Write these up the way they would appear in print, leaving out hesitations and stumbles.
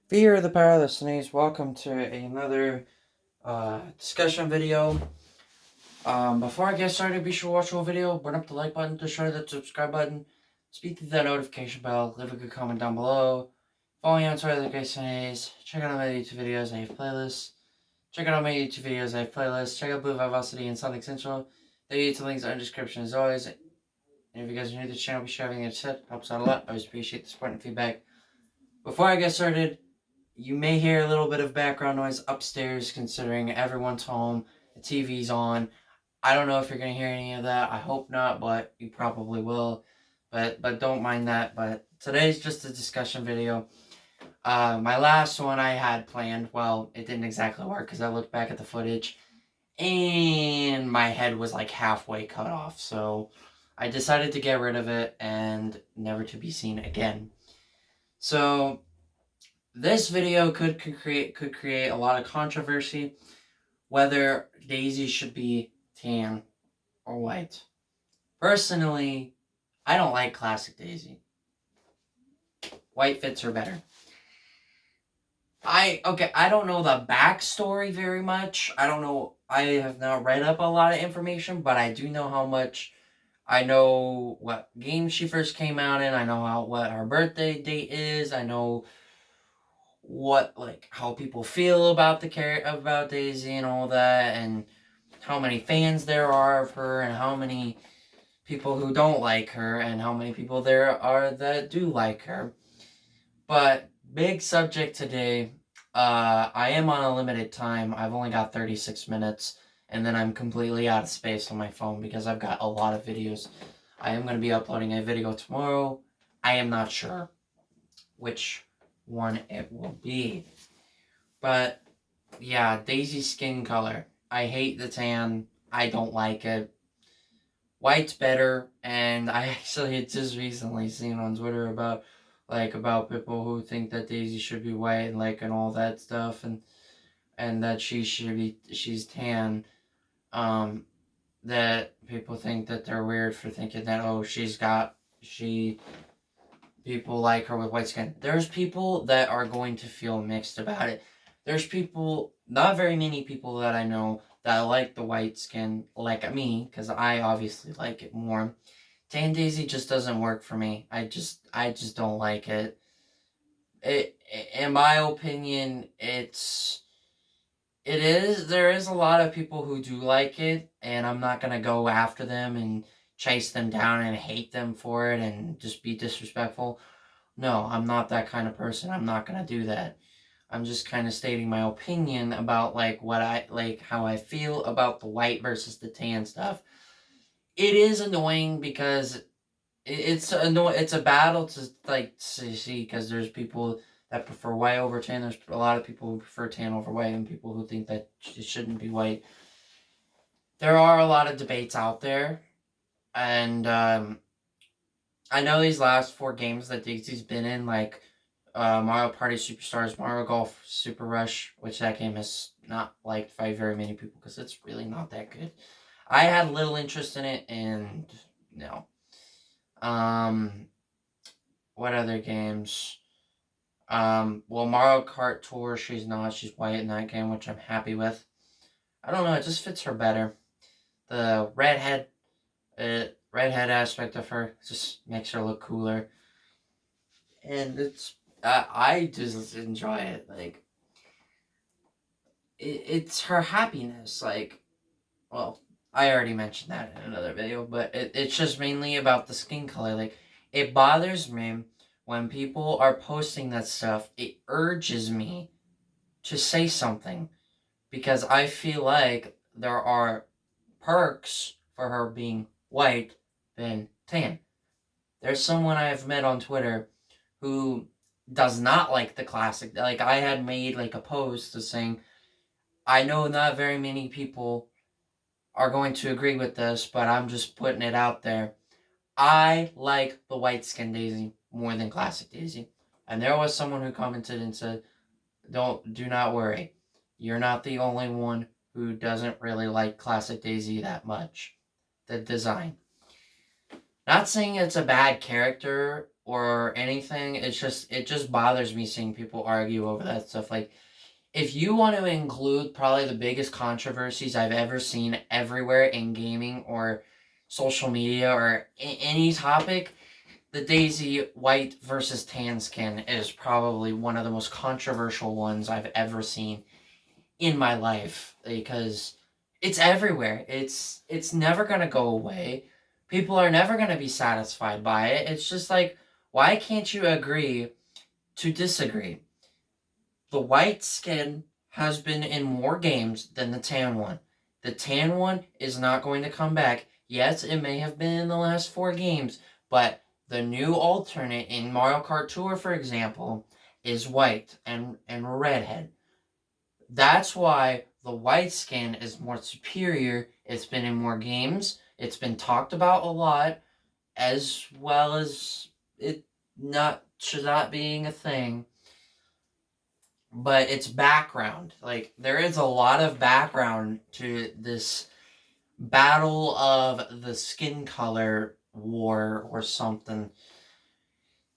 Fear the Powerless Sneeze, welcome to another discussion video. Before I get started, be sure to watch the whole video, burn up the like button, destroy that subscribe button, speak to that notification bell, leave a good comment down below, follow me on Twitter like Sneeze, check out my YouTube videos, I have playlists, check out check out Blue Vivacity and Sonic Central. The YouTube links are in the description as always. And if you guys are new to the channel, be sure everything that's said helps out a lot. I always appreciate the support and feedback. Before I get started, you may hear a little bit of background noise upstairs considering everyone's home, the TV's on. I don't know if you're going to hear any of that. I hope not, but you probably will. But don't mind that. But today's just a discussion video. My last one I had planned, well, it didn't exactly work because I looked back at the footage and my head was like halfway cut off. So I decided to get rid of it and never to be seen again. So this video could create a lot of controversy whether Daisy should be tan or white. Personally, I don't like classic Daisy. White fits her better. I don't know the backstory very much. I don't know. I have not read up a lot of information, but I do know how much. I know what game she first came out in. I know what her birthday date is. I know how people feel about about Daisy and all that, and how many fans there are of her, and how many people who don't like her, and how many people there are that do like her. But big subject today. I am on a limited time. I've only got 36 minutes, and then I'm completely out of space on my phone because I've got a lot of videos. I am going to be uploading a video tomorrow. I am not sure which one it will be. But yeah, Daisy's skin color. I hate the tan. I don't like it. White's better, and I actually had just recently seen on Twitter about people who think that Daisy should be white and all that stuff, and that she's tan. That people think that they're weird for thinking that people like her with white skin. There's people that are going to feel mixed about it. There's people, not very many people that I know that like the white skin like me, because I obviously like it more. Tan Daisy just doesn't work for me. I just don't like it. In my opinion, there is a lot of people who do like it, and I'm not gonna go after them and chase them down and hate them for it and just be disrespectful. No, I'm not that kind of person. I'm not gonna do that. I'm just kind of stating my opinion about how I feel about the white versus the tan stuff. It is annoying because it's annoying. It's a battle to see because there's people that prefer white over tan. There's a lot of people who prefer tan over white, and people who think that it shouldn't be white. There are a lot of debates out there, and I know these last 4 games that Daisy's been in, Mario Party Superstars, Mario Golf Super Rush, which that game is not liked by very many people because it's really not that good. I had little interest in it, and no. What other games? Mario Kart Tour, she's white in that game, which I'm happy with. I don't know, it just fits her better. The redhead aspect of her just makes her look cooler. And I just enjoy it. It's her happiness. I already mentioned that in another video, but it's just mainly about the skin color. It bothers me when people are posting that stuff. It urges me to say something because I feel like there are perks for her being white than tan. There's someone I have met on Twitter who does not like the classic. I had made a post saying, I know not very many people are going to agree with this, but I'm just putting it out there. I like the white skin Daisy more than classic Daisy. And there was someone who commented and said, do not worry. You're not the only one who doesn't really like classic Daisy that much. The design. Not saying it's a bad character or anything. It just bothers me seeing people argue over that stuff. Like, if you want to include probably the biggest controversies I've ever seen everywhere in gaming or social media or any topic, the Daisy white versus tan skin is probably one of the most controversial ones I've ever seen in my life, because it's everywhere. It's never going to go away. People are never going to be satisfied by it. It's just like, why can't you agree to disagree? The white skin has been in more games than the tan one. The tan one is not going to come back. Yes, it may have been in the last 4 games, but the new alternate in Mario Kart Tour, for example, is white and redhead. That's why the white skin is more superior. It's been in more games. It's been talked about a lot, as well as it should not being a thing. But it's background. Like, there is a lot of background to this battle of the skin color war or something.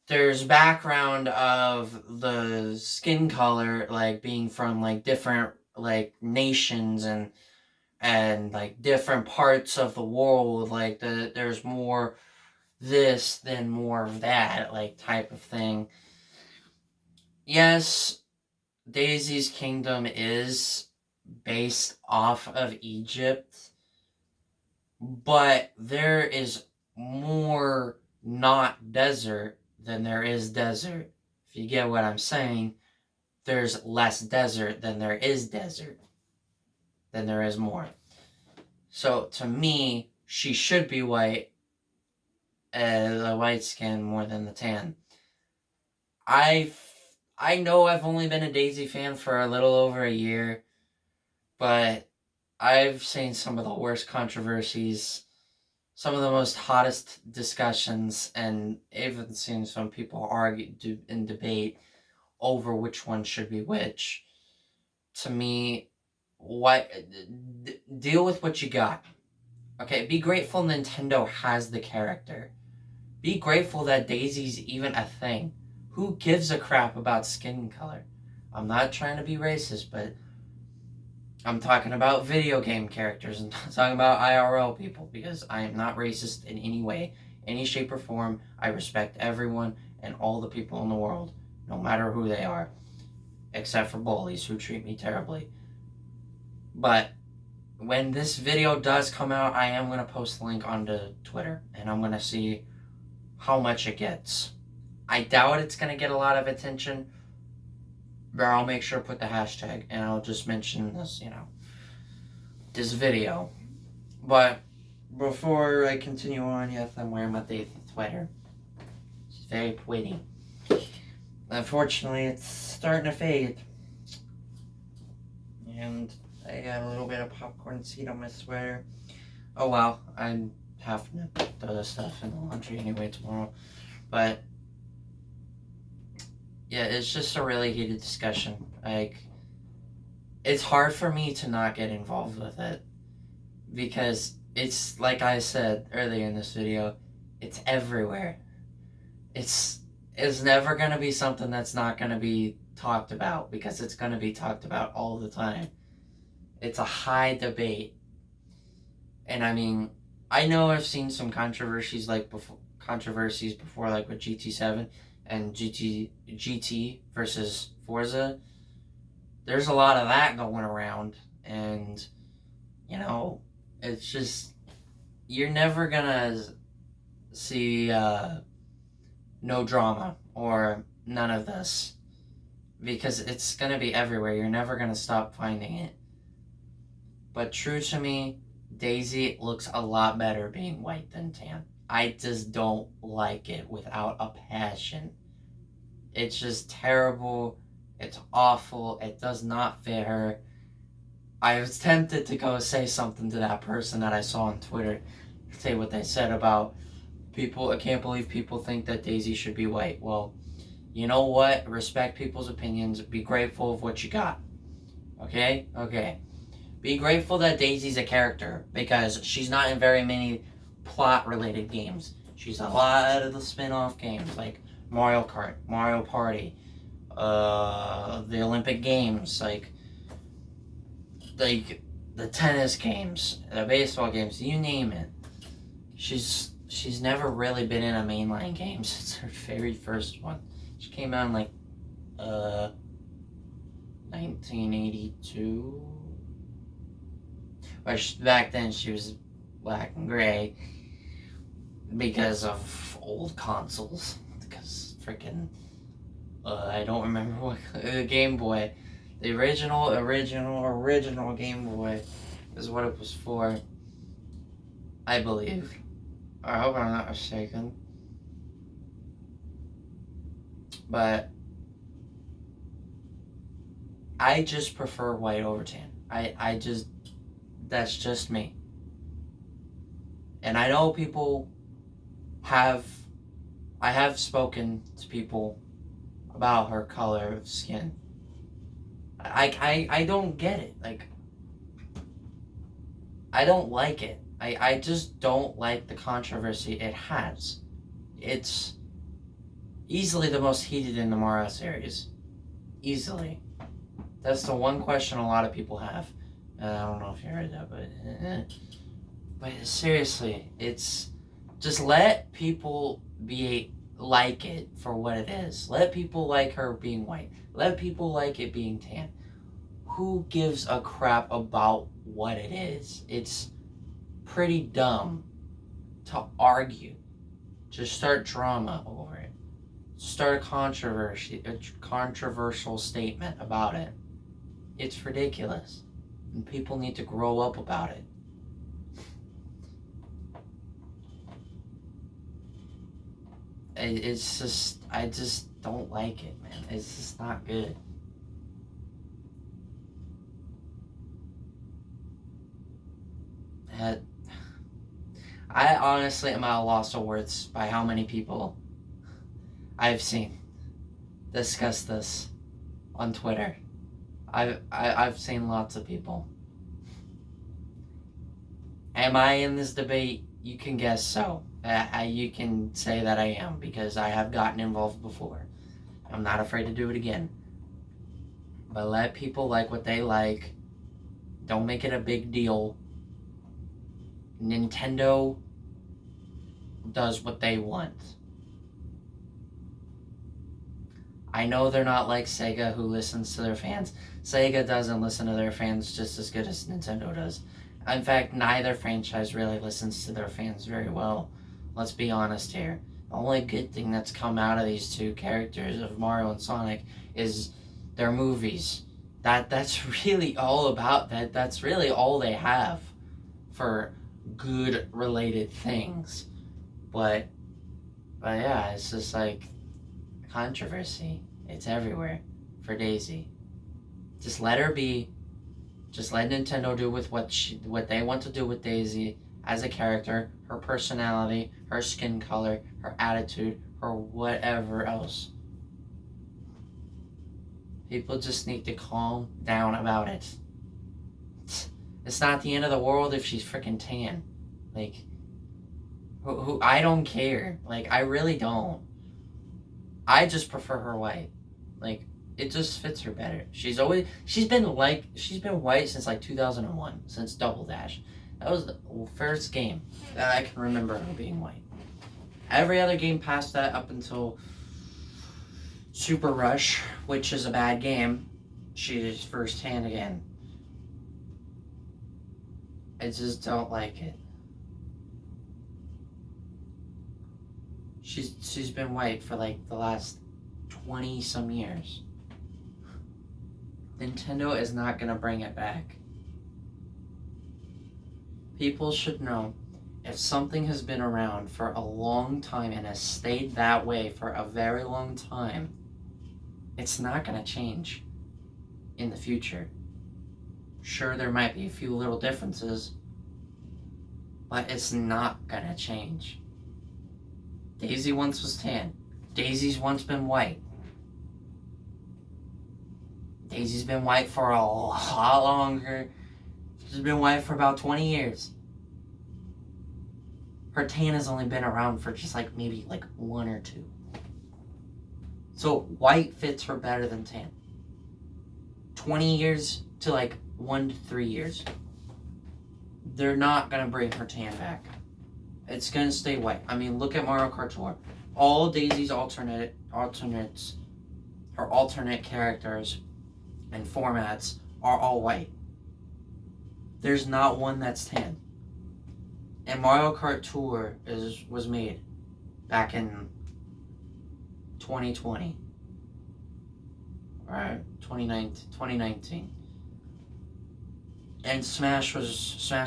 There's background of the skin color, like, being from, like, different, like, nations and like, different parts of the world. Like, there's more this than more of that, like, type of thing. Yes, Daisy's kingdom is based off of Egypt, but there is more not desert than there is desert. If you get what I'm saying, there's less desert than there is desert. Than there is more. So to me, she should be white, the white skin more than the tan. I know I've only been a Daisy fan for a little over a year, but I've seen some of the worst controversies, some of the most hottest discussions, and even seen some people argue and debate over which one should be which. To me, deal with what you got. Okay, be grateful Nintendo has the character. Be grateful that Daisy's even a thing. Who gives a crap about skin color? I'm not trying to be racist, but I'm talking about video game characters. I'm not talking about IRL people, because I am not racist in any way, any shape or form. I respect everyone and all the people in the world, no matter who they are, except for bullies who treat me terribly. But when this video does come out, I am going to post the link onto Twitter, and I'm going to see how much it gets. I doubt it's going to get a lot of attention, but I'll make sure to put the hashtag, and I'll just mention this, this video. But before I continue on, yes, I'm wearing my Daisy sweater. It's very pretty. Unfortunately, it's starting to fade. And I got a little bit of popcorn seed on my sweater. Oh well, I'm having to throw this stuff in the laundry anyway tomorrow. But yeah, it's just a really heated discussion. Like, it's hard for me to not get involved with it, because it's, like I said earlier in this video, it's everywhere. It's never going to be something that's not going to be talked about, because it's going to be talked about all the time. It's a high debate. And I mean, I know I've seen some controversies before, like with GT7 and GT versus Forza. There's a lot of that going around, and it's just, you're never gonna see no drama or none of this, because it's gonna be everywhere. You're never gonna stop finding it. But true to me, Daisy looks a lot better being white than tan. I just don't like it without a passion. It's just terrible. It's awful. It does not fit her. I was tempted to go say something to that person that I saw on Twitter, say what they said about people. I can't believe people think that Daisy should be white. Well, you know what? Respect people's opinions. Be grateful of what you got. Okay? Okay. Be grateful that Daisy's a character, because she's not in very many plot-related games. She's a lot of the spin-off games like Mario Kart, Mario Party, the Olympic Games, like the tennis games, the baseball games, you name it. She's never really been in a mainline game since her very first one. She came out in like 1982. But back then she was black and gray because of old consoles. Because freaking I don't remember what Game Boy. The original Game Boy is what it was for, I believe. I hope I'm not mistaken. But I just prefer white over tan. That's just me. And I know I have spoken to people about her color of skin. I don't get it. Like, I don't like it. I just don't like the controversy it has. It's easily the most heated in the Mario series. Easily. That's the one question a lot of people have. I don't know if you heard that, but seriously, it's just let people like it for what it is. Let people like her being white. Let people like it being tan. Who gives a crap about what it is? It's pretty dumb to argue. Just start drama over it. Start a controversial statement about it. It's ridiculous. And people need to grow up about it. It's just, I just don't like it, man. It's just not good. I honestly am at a loss of words by how many people I've seen discuss this on Twitter. I've seen lots of people. Am I in this debate? You can guess so. You can say that I am because I have gotten involved before. I'm not afraid to do it again. But let people like what they like. Don't make it a big deal. Nintendo does what they want. I know they're not like Sega, who listens to their fans. Sega doesn't listen to their fans just as good as Nintendo does. In fact, neither franchise really listens to their fans very well. Let's be honest here. The only good thing that's come out of these two characters of Mario and Sonic is their movies. That's really all about that. That's really all they have for good related things. But yeah, it's just like controversy. It's everywhere for Daisy. Just let her be. Just let Nintendo do with what they want to do with Daisy as a character, her personality, her skin color, her attitude, or whatever else. People just need to calm down about it. It's not the end of the world if she's freaking tan. Like, who I don't care. Like, I really don't. I just prefer her white. Like, it just fits her better. She's been white since like 2001, since Double Dash. That was the first game that I can remember her being white. Every other game past that, up until Super Rush, which is a bad game, she's first tan again. I just don't like it. She's been white for like the last 20 some years. Nintendo is not gonna bring it back. People should know, if something has been around for a long time and has stayed that way for a very long time, it's not gonna change in the future. Sure, there might be a few little differences, but it's not gonna change. Daisy once was tan. Daisy's once been white. Daisy's been white for a lot longer. She's been white for about 20 years. her tan has only been around for just like maybe like 1 or 2. So white fits her better than tan. 20 years to like 1 to 3 years. They're not going to bring her tan back. It's going to stay white. I mean, look at Mario Kart Tour. All Daisy's alternates, her alternate characters and formats are all white. There's not one that's tan. And Mario Kart Tour was made back in 2020. Right, 2019. And Smash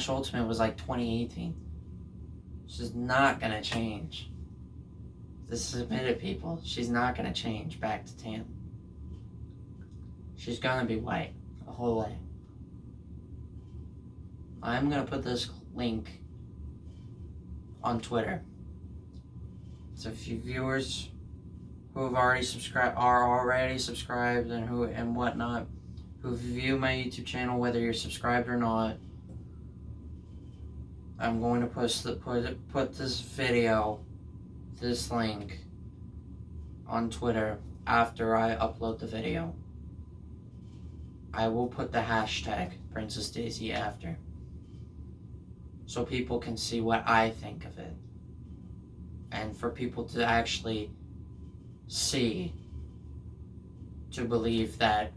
Ultimate was like 2018. She's not gonna change. This is admitted, people. She's not gonna change back to tan. She's gonna be white the whole way. I'm gonna put this link on Twitter. So if you viewers who have already subscribed and whatnot, who view my YouTube channel, whether you're subscribed or not, I'm going to put this video, this link, on Twitter after I upload the video. I will put the hashtag Princess Daisy after, so people can see what I think of it, and for people to actually see, to believe that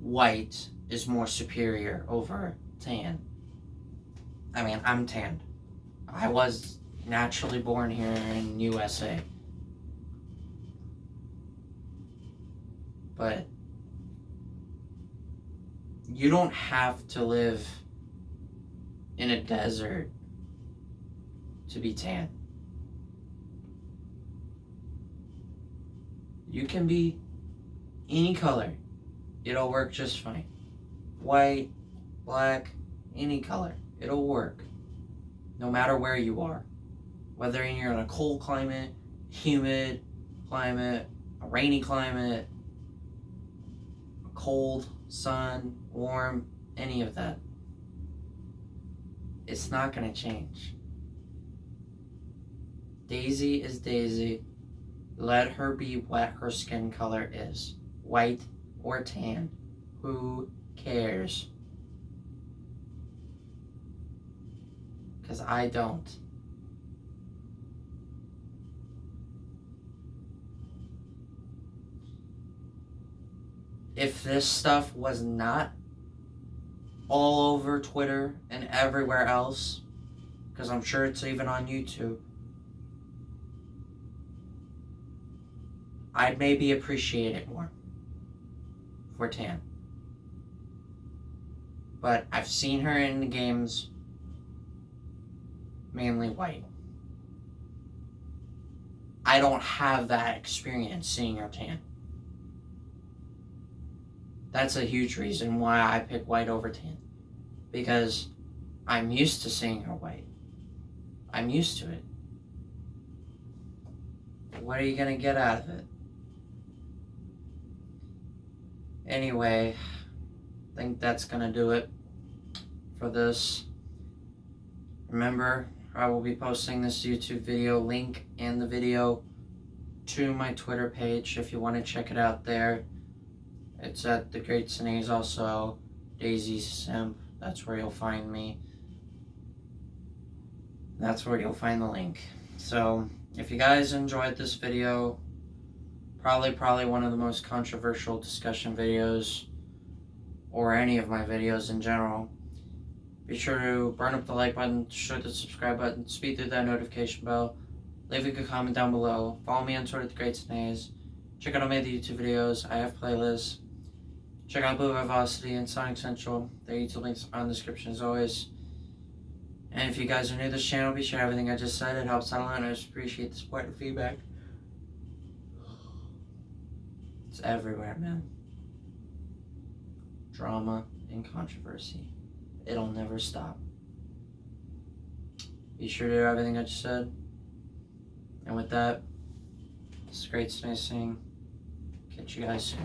white is more superior over tan. I mean, I'm tanned. I was naturally born here in USA. But you don't have to live in a desert to be tan. You can be any color. It'll work just fine. White, black, any color. It'll work. No matter where you are. Whether you're in a cold climate, humid climate, a rainy climate, a cold, sun, warm, any of that. It's not going to change. Daisy is Daisy. Let her be what her skin color is. White or tan. Who cares? Because I don't. If this stuff was not all over Twitter and everywhere else, because I'm sure it's even on YouTube, I'd maybe appreciate it more for tan. But I've seen her in the games mainly white. I don't have that experience seeing her tan. That's a huge reason why I pick white over tan. Because I'm used to seeing her white. I'm used to it. What are you going to get out of it? Anyway, I think that's going to do it for this. Remember, I will be posting this YouTube video link in the video to my Twitter page if you want to check it out there. It's at The Great Sneeze, also Daisy Simp. That's where you'll find me. That's where you'll find the link. So, if you guys enjoyed this video, probably one of the most controversial discussion videos, or any of my videos in general, be sure to burn up the like button, shoot the subscribe button, speed through that notification bell, leave a good comment down below, follow me on Twitter at The Great Sneeze, check out all my other YouTube videos, I have playlists, check out Blue Vivacity and Sonic Central, their YouTube links are in the description as always. And if you guys are new to this channel, be sure everything I just said, it helps out a lot, and I just appreciate the support and feedback. It's everywhere, man. Drama and controversy. It'll never stop. Be sure to do everything I just said. And with that, this is Great Sneeze saying, catch you guys soon.